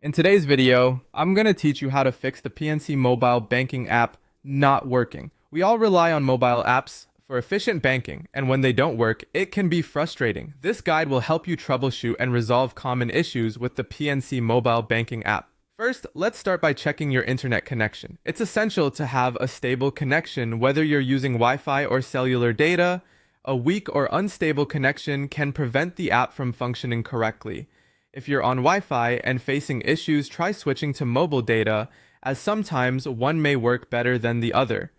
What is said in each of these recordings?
In today's video, I'm going to teach you how to fix the PNC Mobile Banking app not working. We all rely on mobile apps for efficient banking, and when they don't work, it can be frustrating. This guide will help you troubleshoot and resolve common issues with the PNC Mobile Banking app. First, let's start by checking your internet connection. It's essential to have a stable connection whether you're using Wi-Fi or cellular data. A weak or unstable connection can prevent the app from functioning correctly. If you're on Wi-Fi and facing issues, try switching to mobile data, as sometimes one may work better than the other.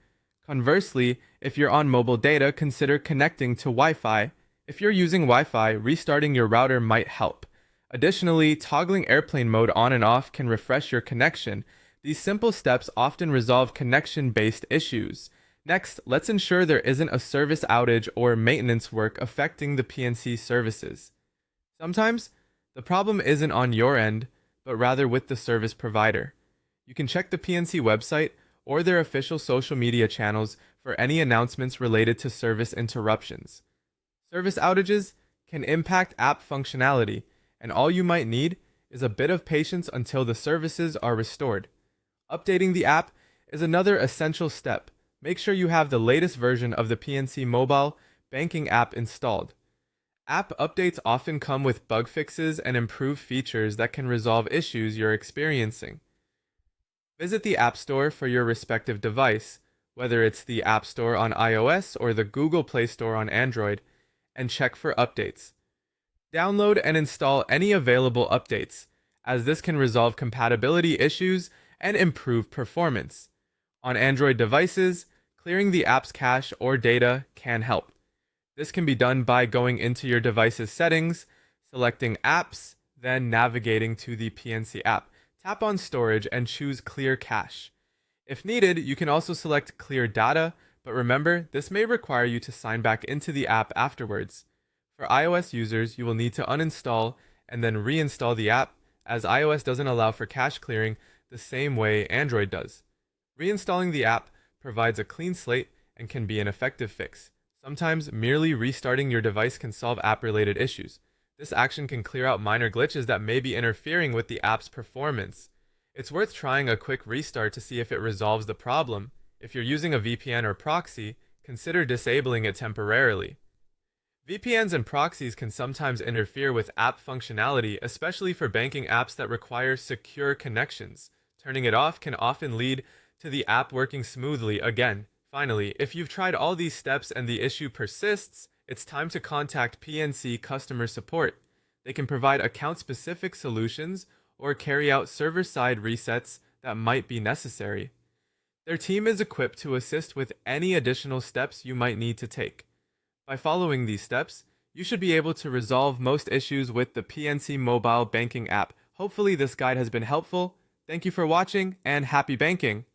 Conversely, if you're on mobile data, consider connecting to Wi-Fi. If you're using Wi-Fi, restarting your router might help. Additionally, toggling airplane mode on and off can refresh your connection. These simple steps often resolve connection-based issues. Next, let's ensure there isn't a service outage or maintenance work affecting the PNC services. Sometimes, the problem isn't on your end, but rather with the service provider. You can check the PNC website or their official social media channels for any announcements related to service interruptions. Service outages can impact app functionality, and all you might need is a bit of patience until the services are restored. Updating the app is another essential step. Make sure you have the latest version of the PNC Mobile Banking app installed. App updates often come with bug fixes and improved features that can resolve issues you're experiencing. Visit the App Store for your respective device, whether it's the App Store on iOS or the Google Play Store on Android, and check for updates. Download and install any available updates, as this can resolve compatibility issues and improve performance. On Android devices, clearing the app's cache or data can help. This can be done by going into your device's settings, selecting Apps, then navigating to the PNC app. Tap on Storage and choose Clear Cache. If needed, you can also select Clear Data, but remember, this may require you to sign back into the app afterwards. For iOS users, you will need to uninstall and then reinstall the app, as iOS doesn't allow for cache clearing the same way Android does. Reinstalling the app provides a clean slate and can be an effective fix. Sometimes, merely restarting your device can solve app-related issues. This action can clear out minor glitches that may be interfering with the app's performance. It's worth trying a quick restart to see if it resolves the problem. If you're using a VPN or proxy, consider disabling it temporarily. VPNs and proxies can sometimes interfere with app functionality, especially for banking apps that require secure connections. Turning it off can often lead to the app working smoothly again. Finally, if you've tried all these steps and the issue persists, it's time to contact PNC customer support. They can provide account-specific solutions or carry out server-side resets that might be necessary. Their team is equipped to assist with any additional steps you might need to take. By following these steps, you should be able to resolve most issues with the PNC Mobile Banking app. Hopefully this guide has been helpful. Thank you for watching and happy banking!